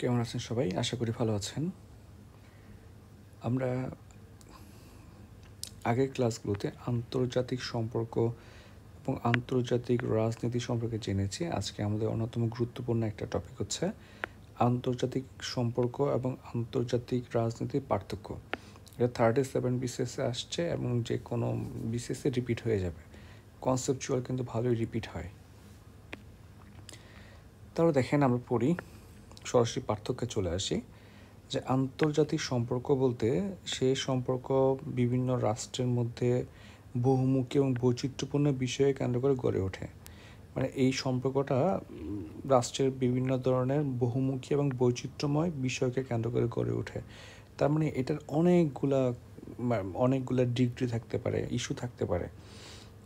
কেমন আছেন সবাই? আশা করি ভালো আছেন। আমরা আগের ক্লাসগুলোতে আন্তর্জাতিক সম্পর্ক এবং আন্তর্জাতিক রাজনীতি সম্পর্কে জেনেছি। আজকে আমাদের অন্যতম গুরুত্বপূর্ণ একটা টপিক হচ্ছে আন্তর্জাতিক সম্পর্ক এবং আন্তর্জাতিক রাজনীতির পার্থক্য। এটা 37 বিসিএসে আসছে এবং যে কোনো বিসিএসে রিপিট হয়ে যাবে। কনসেপচুয়াল কিন্তু ভালোই রিপিট হয়। তাহলে দেখেন আমরা পড়ি, সরাসরি পার্থক্যে চলে আসি। যে আন্তর্জাতিক সম্পর্ক বলতে সে সম্পর্ক বিভিন্ন রাষ্ট্রের মধ্যে বহুমুখী এবং বৈচিত্র্যপূর্ণ বিষয়ে কেন্দ্র করে গড়ে ওঠে। মানে এই সম্পর্কটা রাষ্ট্রের বিভিন্ন ধরনের বহুমুখী এবং বৈচিত্র্যময় বিষয়কে কেন্দ্র করে গড়ে ওঠে। তার মানে এটার অনেকগুলা ডিগ্রি থাকতে পারে, ইস্যু থাকতে পারে।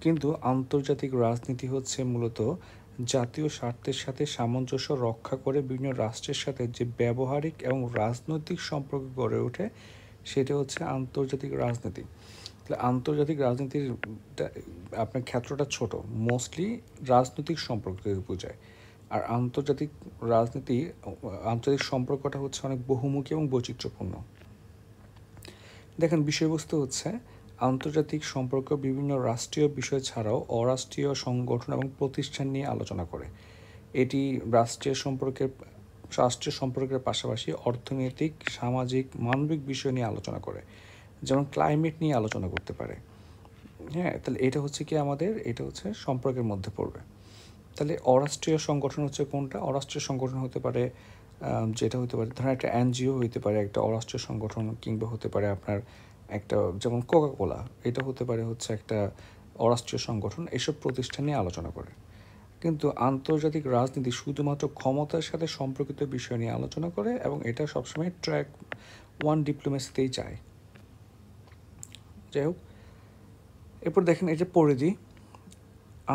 কিন্তু আন্তর্জাতিক রাজনীতি হচ্ছে মূলত জাতীয় স্বার্থের সাথে সামঞ্জস্য রক্ষা করে বিভিন্ন রাষ্ট্রের সাথে যে ব্যবহারিক এবং রাজনৈতিক সম্পর্ক গড়ে ওঠে সেটা হচ্ছে আন্তর্জাতিক রাজনীতি। তাহলে আন্তর্জাতিক রাজনীতির আপনার ক্ষেত্রটা ছোট, মোস্টলি রাজনৈতিক সম্পর্ককে বোঝায়। আর আন্তর্জাতিক সম্পর্কটা হচ্ছে অনেক বহুমুখী এবং বৈচিত্র্যপূর্ণ। দেখেন, বিষয়বস্তু হচ্ছে আন্তর্জাতিক সম্পর্ক বিভিন্ন রাষ্ট্রীয় বিষয় ছাড়াও অরাষ্ট্রীয় সংগঠন এবং প্রতিষ্ঠান নিয়ে আলোচনা করে। এটি রাষ্ট্রীয় সম্পর্কের পাশাপাশি অর্থনৈতিক, সামাজিক, মানবিক বিষয় নিয়ে আলোচনা করে, যেমন ক্লাইমেট নিয়ে আলোচনা করতে পারে। হ্যাঁ, তাহলে এটা হচ্ছে সম্পর্কের মধ্যে পড়বে। তাহলে অরাষ্ট্রীয় সংগঠন হচ্ছে কোনটা? অরাষ্ট্রীয় সংগঠন হতে পারে যেটা হতে পারে, ধরেন একটা এনজিও হতে পারে একটা অরাষ্ট্রীয় সংগঠন, কিংবা হতে পারে আপনার একটা যেমন কোকাকোলা, এটা হতে পারে হচ্ছে একটা অরাষ্ট্রীয় সংগঠন। এসব প্রতিষ্ঠান নিয়ে আলোচনা করে। কিন্তু আন্তর্জাতিক রাজনীতি শুধুমাত্র ক্ষমতার সাথে সম্পর্কিত বিষয় নিয়ে আলোচনা করে এবং এটা সবসময় ট্র্যাক ওয়ান ডিপ্লোমেসিতেই যায়। যাই হোক, এরপর দেখেন এই যে পরিধি,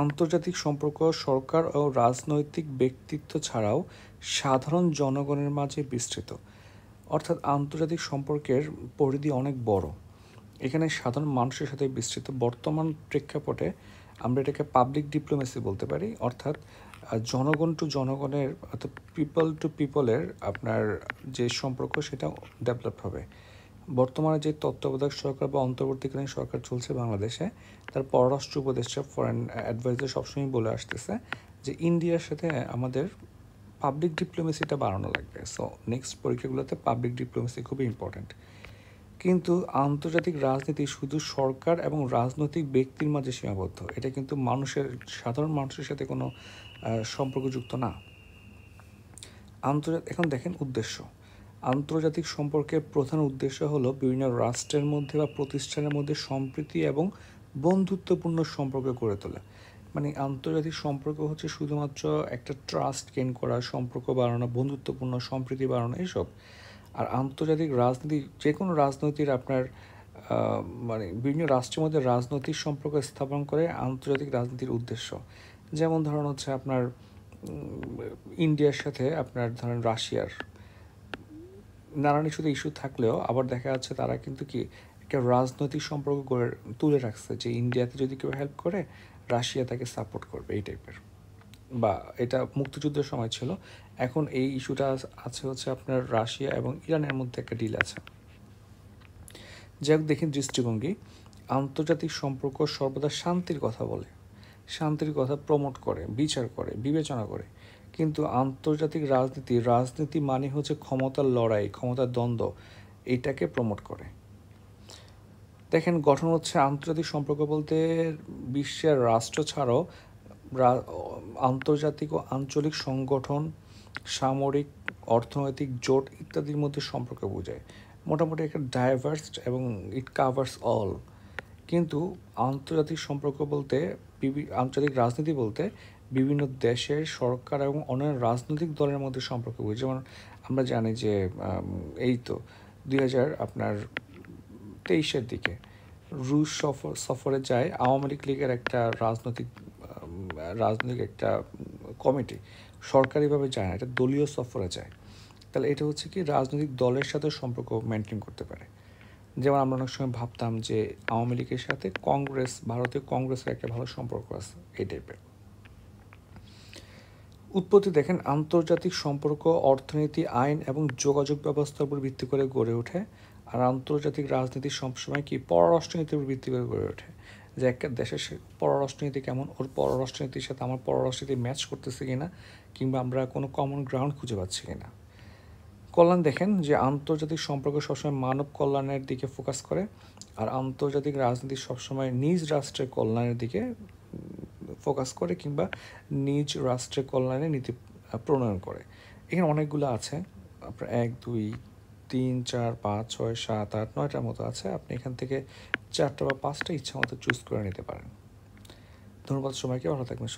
আন্তর্জাতিক সম্পর্ক সরকার ও রাজনৈতিক ব্যক্তিত্ব ছাড়াও সাধারণ জনগণের মাঝে বিস্তৃত। অর্থাৎ আন্তর্জাতিক সম্পর্কের পরিধি অনেক বড়, এখানে সাধারণ মানুষের সাথে বিস্তৃত। বর্তমান প্রেক্ষাপটে আমরা এটাকে পাবলিক ডিপ্লোমেসি বলতে পারি, অর্থাৎ জনগণ টু জনগণের, অর্থাৎ পিপল টু পিপলের আপনার যে সম্পর্ক সেটা ডেভেলপ হবে। বর্তমানে যে তত্ত্বাবধায়ক সরকার বা অন্তর্বর্তীকালীন সরকার চলছে বাংলাদেশে, তার পররাষ্ট্র উপদেষ্টা ফরেন অ্যাডভাইজার সবসময় বলে আসতেছে যে ইন্ডিয়ার সাথে আমাদের পাবলিক ডিপ্লোমেসিটা বাড়ানো লাগবে। সো নেক্সট পরীক্ষাগুলোতে পাবলিক ডিপ্লোমেসি খুবই ইম্পর্ট্যান্ট। কিন্তু আন্তর্জাতিক রাজনীতি শুধু সরকার এবং রাজনৈতিক ব্যক্তির মাঝে সীমাবদ্ধ, এটা কিন্তু সাধারণ মানুষের সাথে কোনো সম্পর্কযুক্ত না। এখন দেখেন উদ্দেশ্য। আন্তর্জাতিক সম্পর্কের প্রধান উদ্দেশ্য হলো বিভিন্ন রাষ্ট্রের মধ্যে বা প্রতিষ্ঠানের মধ্যে সম্প্রীতি এবং বন্ধুত্বপূর্ণ সম্পর্ক গড়ে তোলা। মানে আন্তর্জাতিক সম্পর্ক হচ্ছে শুধুমাত্র একটা ট্রাস্ট গেইন করা, সম্পর্ক বাড়ানো, বন্ধুত্বপূর্ণ সম্প্রীতি বাড়ানো, এইসব। আর আন্তর্জাতিক রাজনীতি, যে কোনো রাজনৈতিক আপনার মানে বিভিন্ন রাষ্ট্রের মধ্যে রাজনৈতিক সম্পর্ক স্থাপন করে আন্তর্জাতিক রাজনীতির উদ্দেশ্য। যেমন ধরুন হচ্ছে আপনার ইন্ডিয়ার সাথে আপনার ধরেন রাশিয়ার নানান ইস্যু থাকলেও আবার দেখা যাচ্ছে তারা কিন্তু কি একটা রাজনৈতিক সম্পর্ক তুলে রাখছে, যে ইন্ডিয়াতে যদি কেউ হেল্প করে রাশিয়া তাকে সাপোর্ট করবে, এই টাইপের। বা এটা মুক্তিযুদ্ধের সময় ছিল, এখন এই ইস্যুটা আছে হচ্ছে আপনার রাশিয়া এবং ইরানের মধ্যে একটা ডিল আছে। যাই হোক, দেখেন দৃষ্টিভঙ্গি, আন্তর্জাতিক সম্পর্ক সর্বদা শান্তির কথা বলে, শান্তির কথা প্রমোট করে, বিচার করে, বিবেচনা করে। কিন্তু আন্তর্জাতিক রাজনীতি মানে হচ্ছে ক্ষমতার লড়াই, ক্ষমতার দ্বন্দ্ব, এটাকে প্রমোট করে। দেখেন গঠন হচ্ছে আন্তর্জাতিক সম্পর্ক বলতে বিশ্বের রাষ্ট্র ছাড়াও আন্তর্জাতিক ও আঞ্চলিক সংগঠন, সামরিক, অর্থনৈতিক জোট ইত্যাদির মধ্যে সম্পর্ক বোঝায়। মোটামুটি একটা ডাইভার্স এবং ইট কাভার্স অল। কিন্তু আন্তর্জাতিক রাজনীতি বলতে বিভিন্ন দেশের সরকার এবং অন্যান্য রাজনৈতিক দলের মধ্যে সম্পর্ক বোঝায়। যেমন আমরা জানি যে এই তো 2023-এর দিকে রুশ সফরে যায় আওয়ামী লীগের একটা রাজনৈতিক একটা কমিটি, সরকারিভাবে যায় না, এটা দলীয় সফরে যায়। তাহলে এটা হচ্ছে কি রাজনৈতিক দলের সাথে সম্পর্ক মেনটেন করতে পারে। যেমন আমরা অনেক সময় ভাবতাম যে আওয়ামী লীগের সাথে ভারতীয় কংগ্রেসের একটা ভালো সম্পর্ক আছে, এই টাইপের। উৎপত্তি দেখেন, আন্তর্জাতিক সম্পর্ক অর্থনীতি, আইন এবং যোগাযোগ ব্যবস্থার উপর ভিত্তি করে গড়ে ওঠে। আর আন্তর্জাতিক রাজনীতি সবসময় কি পররাষ্ট্রনীতির উপর ভিত্তি করে গড়ে ওঠে, যে একটা দেশের পররাষ্ট্রনীতি কেমন, ওর পররাষ্ট্রনীতির সাথে আমার পররাষ্ট্রনীতি ম্যাচ করতেছে কিনা, কিংবা আমরা কোনো কমন গ্রাউন্ড খুঁজে পাচ্ছি কিনা। কল্যাণ দেখেন যে আন্তর্জাতিক সম্পর্ক সবসময় মানব কল্যাণের দিকে ফোকাস করে, আর আন্তর্জাতিক রাজনীতি সবসময় নিজ রাষ্ট্রের কল্যাণের দিকে ফোকাস করে, কিংবা নিজ রাষ্ট্রের কল্যাণে নীতি প্রণয়ন করে। এখানে অনেকগুলো আছে, আপনার 1 2 3 4 5 6 7 8 9টার মতো আছে। আপনি এখান থেকে 4টা বা 5টা ইচ্ছা মতো চুজ করে নিতে পারেন। ধন্যবাদ সবাইকে, ভালো থাকবেন।